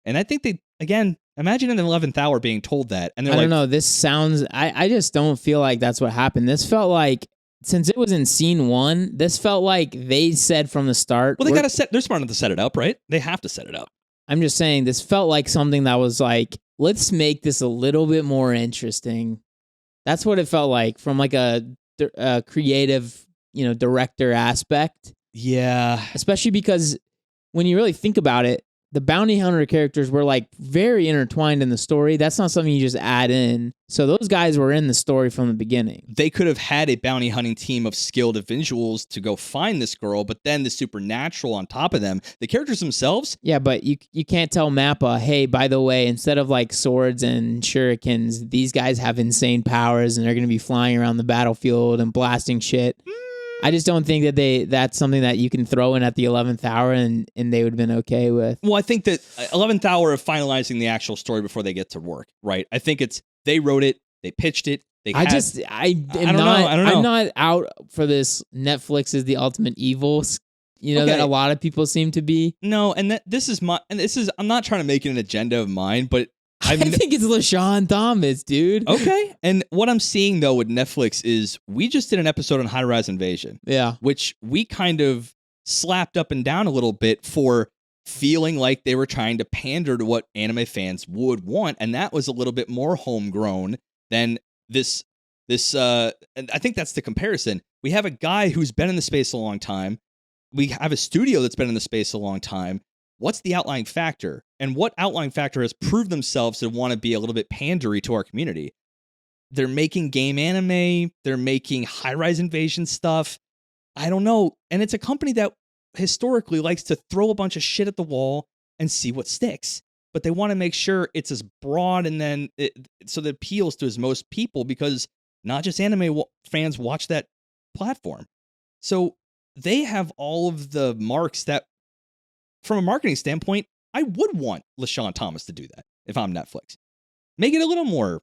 And I think they, again, imagine in the 11th hour being told that, and they're like, I don't know, this sounds, I just don't feel like that's what happened. This felt like, since it was in scene 1, this felt like they said from the start. Well, they're smart enough to set it up, right? They have to set it up. I'm just saying, this felt like something that was like, let's make this a little bit more interesting. That's what it felt like, from like a creative, director aspect. Yeah. Especially because when you really think about it, the bounty hunter characters were like very intertwined in the story. That's not something you just add in. So those guys were in the story from the beginning. They could have had a bounty hunting team of skilled individuals to go find this girl, but then the supernatural on top of them. The characters themselves. Yeah, but you can't tell Mappa, hey, by the way, instead of like swords and shurikens, these guys have insane powers and they're going to be flying around the battlefield and blasting shit. I just don't think that that's something that you can throw in at the 11th hour and they would have been okay with. Well, I think that 11th hour of finalizing the actual story before they get to work, right? I think they wrote it, they pitched it. I'm not out for this Netflix is the ultimate evil, that a lot of people seem to be. No, and I'm not trying to make it an agenda of mine, but I think it's LaShawn Thomas, dude. Okay. And what I'm seeing, though, with Netflix is we just did an episode on high-rise invasion. Yeah. Which we kind of slapped up and down a little bit for feeling like they were trying to pander to what anime fans would want. And that was a little bit more homegrown than this. And I think that's the comparison. We have a guy who's been in the space a long time. We have a studio that's been in the space a long time. What's the outlying factor? And what outlying factor has proved themselves to want to be a little bit pandery to our community? They're making game anime. They're making high-rise invasion stuff. I don't know. And it's a company that historically likes to throw a bunch of shit at the wall and see what sticks. But they want to make sure it's as broad and then so that it appeals to as most people because not just anime fans watch that platform. So they have all of the marks that, from a marketing standpoint, I would want LaShawn Thomas to do that if I'm Netflix. Make it a little more,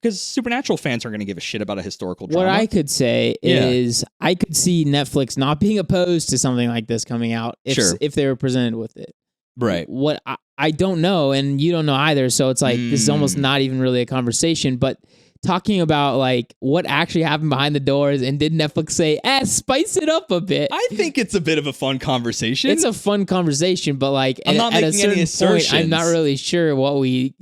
because Supernatural fans aren't going to give a shit about a historical drama. What I could say is I could see Netflix not being opposed to something like this coming out if they were presented with it. Right. What I don't know, and you don't know either, so it's like this is almost not even really a conversation, but talking about like what actually happened behind the doors and did Netflix say, spice it up a bit. I think it's a bit of a fun conversation. It's a fun conversation, but like I'm not at making a certain any assertions. point, I'm not really sure what we're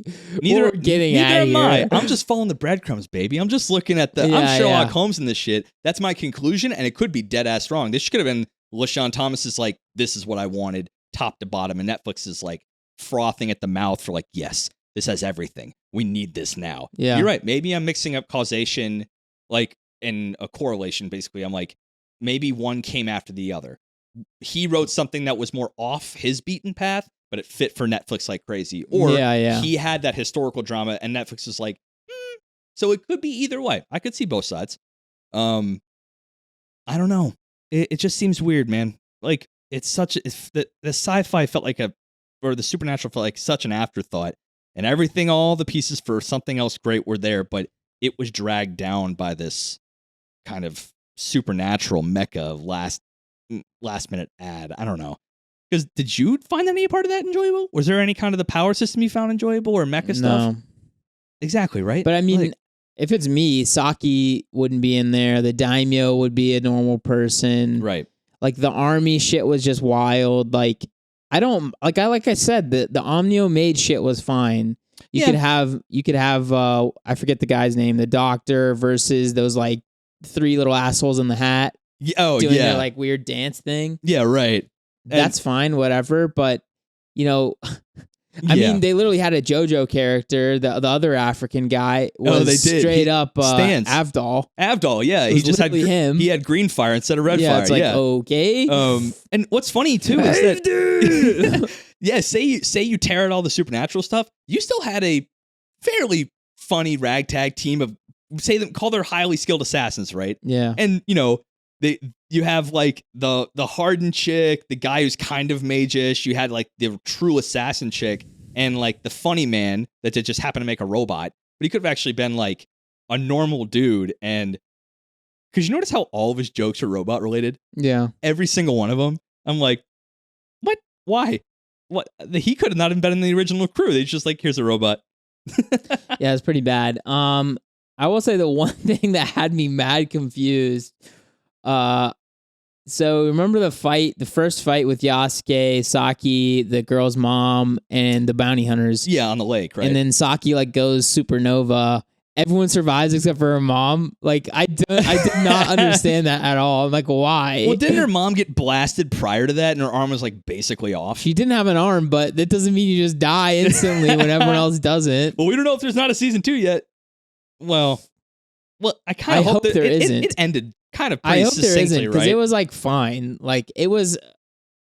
getting at here. I'm just following the breadcrumbs, baby. I'm just looking at I'm Sherlock Holmes in this shit. That's my conclusion, and it could be dead ass wrong. This could have been LaShawn Thomas's like, this is what I wanted, top to bottom, and Netflix is like frothing at the mouth for like, yes, this has everything. We need this now. Yeah. You're right. Maybe I'm mixing up causation, like, in a correlation, basically. I'm like, maybe one came after the other. He wrote something that was more off his beaten path, but it fit for Netflix like crazy. Or he had that historical drama, and Netflix was like, So it could be either way. I could see both sides. I don't know. It just seems weird, man. Like, the sci-fi felt like or the supernatural felt like such an afterthought. And everything, all the pieces for something else great were there, but it was dragged down by this kind of supernatural mecca last minute ad. I don't know. Because did you find any part of that enjoyable? Was there any kind of the power system you found enjoyable or mecha stuff? No. Exactly, right? But I mean, if it's me, Saki wouldn't be in there. The daimyo would be a normal person. Right. Like the army shit was just wild. Like I said, the Omnio made shit was fine. You could have I forget the guy's name, the doctor versus those like three little assholes in the hat. Doing their like weird dance thing. Yeah, right. That's fine, whatever. But I mean, they literally had a JoJo character, the other African guy was they did. Straight up Avdol. Avdol, yeah. He just had him. He had green fire instead of red fire. It's like, okay. And what's funny too is that say you tear out all the supernatural stuff, you still had a fairly funny ragtag team of call their highly skilled assassins, right? Yeah. And you have like the hardened chick, the guy who's kind of mage-ish, you had like the true assassin chick, and like the funny man that just happened to make a robot. But he could have actually been like a normal dude. And because you notice how all of his jokes are robot related? Yeah. Every single one of them. I'm like, what? Why? What? He could have not even been in the original crew. They just like, here's a robot. Yeah, it's pretty bad. I will say the one thing that had me mad confused. So remember the first fight with Yasuke, Saki, the girl's mom, and the bounty hunters. Yeah, on the lake, right? And then Saki like goes supernova, everyone survives except for her mom. Like, I did not understand that at all. I'm like, why? Well, didn't her mom get blasted prior to that and her arm was like basically off? She didn't have an arm, but that doesn't mean you just die instantly when everyone else doesn't. Well, we don't know if there's not a season 2 yet. Well, I kind of hope that there isn't. It ended kind of pretty succinctly, there isn't, because right? it was like fine. Like, it was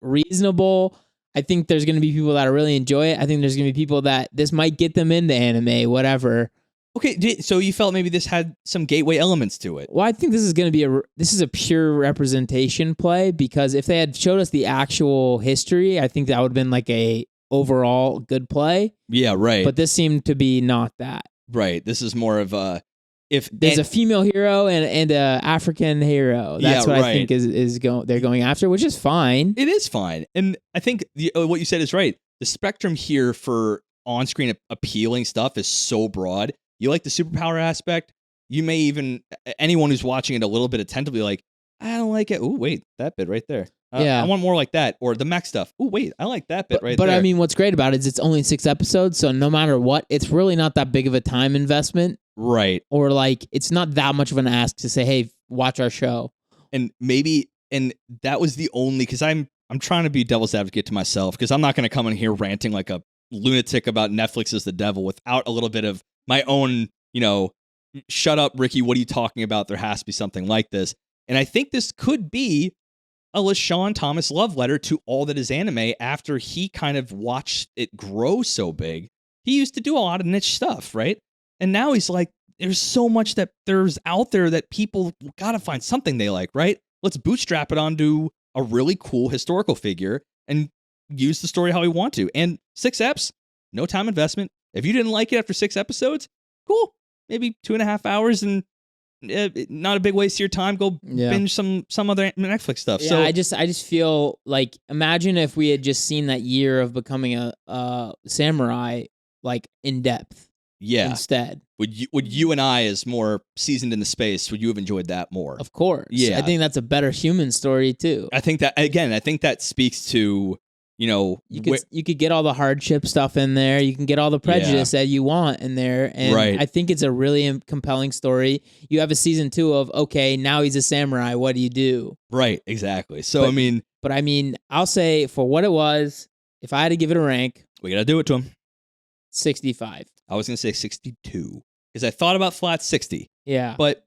reasonable. I think there's going to be people that really enjoy it. I think there's going to be people that this might get them into anime, whatever. Okay, so you felt maybe this had some gateway elements to it. Well, I think this is going to be a pure representation play, because if they had showed us the actual history, I think that would have been like a overall good play. Yeah, right. But this seemed to be not that. Right. This is more of a if there's a female hero and a African hero. That's what I think they're going after, which is fine. It is fine, and I think what you said is right. The spectrum here for on-screen appealing stuff is so broad. You like the superpower aspect. You may even, anyone who's watching it a little bit attentively, like, I don't like it. Oh, wait, that bit right there. I want more like that. Or the mech stuff. Oh, wait, I like that bit right there. But I mean, what's great about it is it's only 6 episodes, so no matter what, it's really not that big of a time investment. Right. Or like, it's not that much of an ask to say, hey, watch our show. And that was the only, because I'm trying to be devil's advocate to myself, because I'm not going to come in here ranting like a lunatic about Netflix is the devil without a little bit of my own, shut up, Ricky, what are you talking about? There has to be something like this. And I think this could be a LaShawn Thomas love letter to all that is anime after he kind of watched it grow so big. He used to do a lot of niche stuff, right? And now he's like, there's so much that there's out there that people got to find something they like, right? Let's bootstrap it onto a really cool historical figure and use the story how we want to. And 6 eps, no time investment. If you didn't like it after 6 episodes, cool. Maybe 2.5 hours and not a big waste of your time. Go binge some other Netflix stuff. Yeah, so I just feel like, imagine if we had just seen that year of becoming a samurai, like, in depth. Yeah. Instead, would you and I, as more seasoned in the space, would you have enjoyed that more? Of course. Yeah. I think that's a better human story too. I think that speaks to, you could get all the hardship stuff in there. You can get all the prejudice that you want in there. And I think it's a really compelling story. You have a season 2 of, okay, now he's a samurai. What do you do? Right. Exactly. So, but I'll say, for what it was, if I had to give it a rank, we got to do it to him. 65. I was going to say 62 because I thought about flat 60. Yeah. But,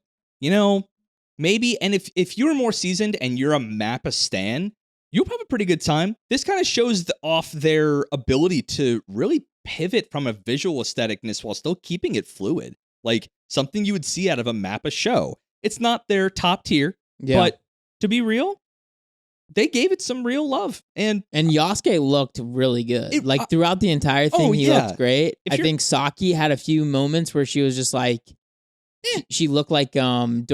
maybe, and if you're more seasoned and you're a Mappa stan, you'll have a pretty good time. This kind of shows off their ability to really pivot from a visual aestheticness while still keeping it fluid. Like something you would see out of a Mappa show. It's not their top tier, but to be real, they gave it some real love. And Yasuke looked really good. Throughout the entire thing, he looked great. I think Saki had a few moments where she was just like, she looked like Dororo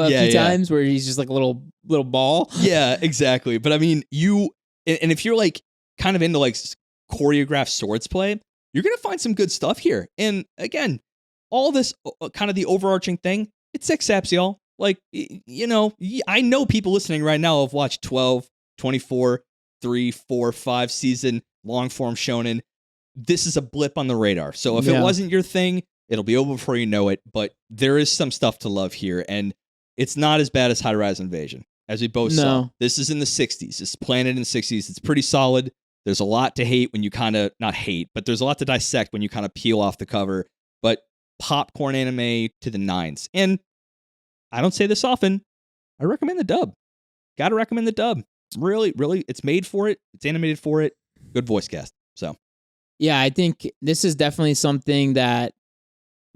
a few times, where he's just like a little ball. Yeah, exactly. But I mean, and if you're like kind of into like choreographed swords play, you're going to find some good stuff here. And again, all this kind of the overarching thing, it's 6 eps, y'all. Like, I know people listening right now have watched 12, 24, 3, 4, 5 season long form shonen. This is a blip on the radar. So if it wasn't your thing, it'll be over before you know it. But there is some stuff to love here. And it's not as bad as High Rise Invasion, as we both saw. This is in the 60s. It's planted in the 60s. It's pretty solid. There's a lot to hate when you kind of, not hate, but there's a lot to dissect when you kind of peel off the cover. But popcorn anime to the 9s. And I don't say this often. I recommend the dub. Gotta recommend the dub. Really, really, it's made for it. It's animated for it. Good voice cast. So, yeah, I think this is definitely something that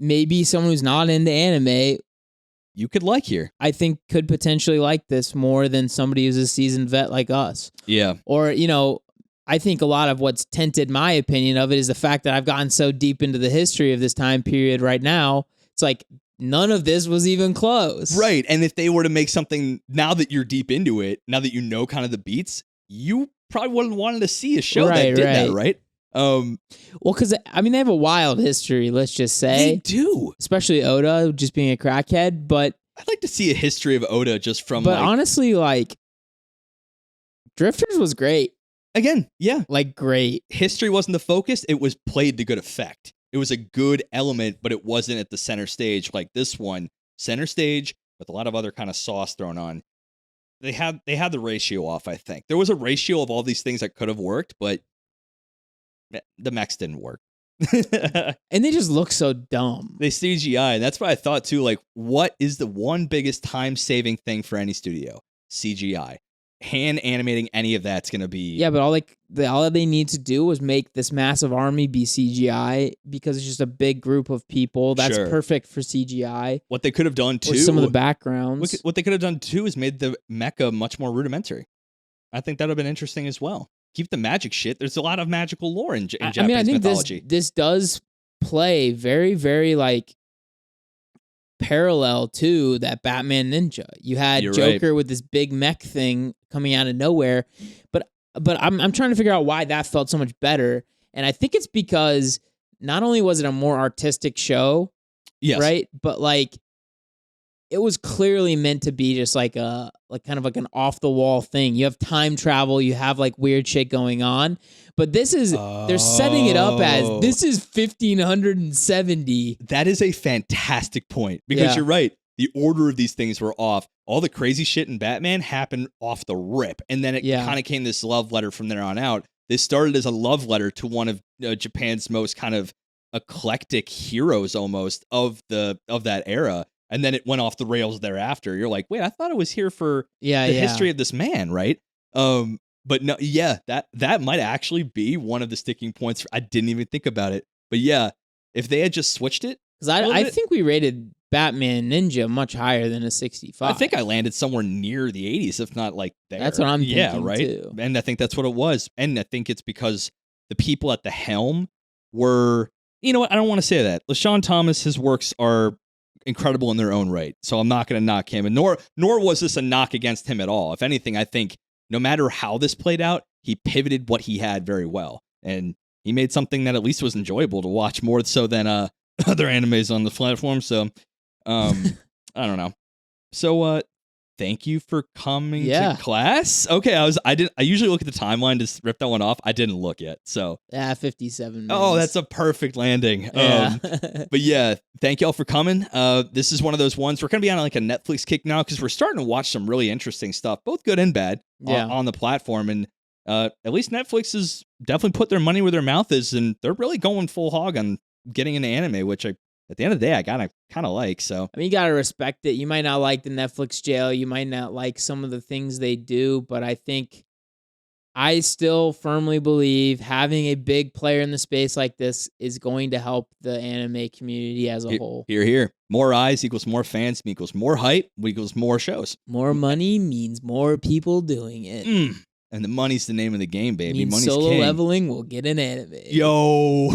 maybe someone who's not into anime, you could like here. I think could potentially like this more than somebody who's a seasoned vet like us. Yeah. Or, I think a lot of what's tinted my opinion of it is the fact that I've gotten so deep into the history of this time period right now. It's like, none of this was even close. Right. And if they were to make something, now that you're deep into it, now that you know kind of the beats, you probably wouldn't want to see a show that did that, right? Well, because, they have a wild history, let's just say. They do. Especially Oda, just being a crackhead, but... I'd like to see a history of Oda just from, But honestly, Drifters was great. Again, yeah. Great. History wasn't the focus, it was played to good effect. It was a good element, but it wasn't at the center stage like this one. Center stage with a lot of other kind of sauce thrown on. They had the ratio off, I think. There was a ratio of all these things that could have worked, but the mechs didn't work. And they just look so dumb. They CGI, and that's what I thought too. Like, what is the one biggest time-saving thing for any studio? CGI. Hand animating any of that's going to be... Yeah, but all they need to do was make this massive army be CGI because it's just a big group of people. That's perfect for CGI. What they could have done too... Or some of the backgrounds. What they could have done too is made the mecha much more rudimentary. I think that would have been interesting as well. Keep the magic shit. There's a lot of magical lore in Japanese mythology. This does play very, very like parallel to that Batman Ninja. You had Joker with this big mech thing coming out of nowhere, but I'm trying to figure out why that felt so much better. And I think it's because not only was it a more artistic show, right, but like it was clearly meant to be just like kind of like an off the wall thing. You have time travel, you have like weird shit going on, but this is they're setting it up as this is 1570. That is a fantastic point because you're right. The order of these things were off. All the crazy shit in Batman happened off the rip, and then it kind of came this love letter from there on out. This started as a love letter to one of Japan's most kind of eclectic heroes, almost of that era. And then it went off the rails thereafter. You're like, wait, I thought it was here for the history of this man, right? But no, that might actually be one of the sticking points. I didn't even think about it. But yeah, if they had just switched it. Because I think we rated Batman Ninja much higher than a 65. I think I landed somewhere near the 80s, if not like there. That's what I'm thinking, right? Too. And I think that's what it was. And I think it's because the people at the helm were, you know what? I don't want to say that. LaShawn Thomas, his works are incredible in their own right. So I'm not going to knock him. And nor was this a knock against him at all. If anything, I think no matter how this played out, he pivoted what he had very well. And he made something that at least was enjoyable to watch more so than other animes on the platform. So I don't know. So thank you for coming to class. Okay, I usually look at the timeline to rip that one off. I didn't look yet. So 57 minutes. Oh, that's a perfect landing. Yeah. But yeah, thank y'all for coming. This is one of those ones we're gonna be on like a Netflix kick now because we're starting to watch some really interesting stuff, both good and bad, on the platform. And at least Netflix has definitely put their money where their mouth is, and they're really going full hog on getting into anime, which at the end of the day, I kind of like. So I mean, you gotta respect it. You might not like the Netflix jail. You might not like some of the things they do, but I still firmly believe having a big player in the space like this is going to help the anime community as a whole. Here. More eyes equals more fans equals more hype equals more shows. More money means more people doing it. And the money's the name of the game, baby. Money's solo king. leveling will get an anime. Yo,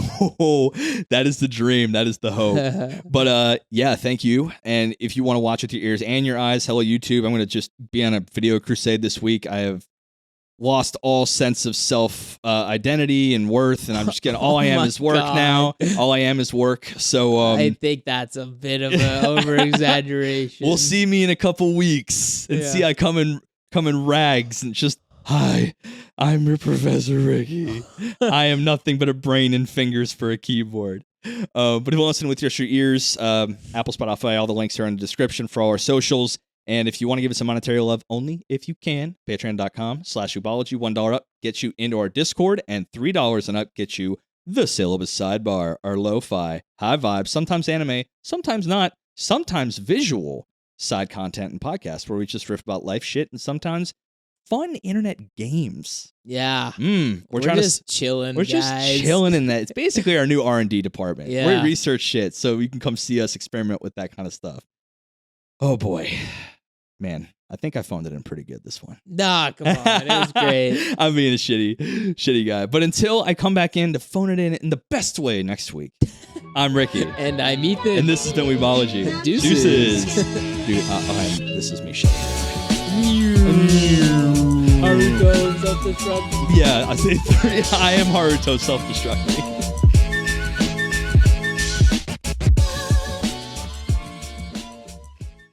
that is the dream. That is the hope. But yeah, thank you. And if you want to watch with your ears and your eyes, hello YouTube. I'm going to just be on a video crusade this week. I have lost all sense of self identity and worth, and I'm just getting all I am is work now. All I am is work. So I think that's a bit of an over exaggeration. We'll see me in a couple weeks and see I come in rags and just. Hi, I'm your Professor Ricky. I am nothing but a brain and fingers for a keyboard. But if you listen with your ears, Apple, Spotify, all the links are in the description for all our socials. And if you want to give us some monetary love, only if you can, patreon.com/weebology. $1 up gets you into our Discord, and $3 and up gets you the syllabus sidebar, our lo-fi, high vibes, sometimes anime, sometimes not, sometimes visual side content and podcasts where we just riff about life shit and sometimes fun internet games. Yeah. We're just chilling. We're just chilling in that. It's basically our new R&D department. Yeah. We research shit so you can come see us experiment with that kind of stuff. Oh boy. Man, I think I phoned it in pretty good this one. Nah, come on. It was great. I'm being a shitty guy. But until I come back in to phone it in the best way next week, I'm Ricky. And I'm Ethan. And this has been Weebology. Deuces. Dude, this is me shutting it. Haruto self-destruct. Yeah, I say 3. I am Haruto self-destructing.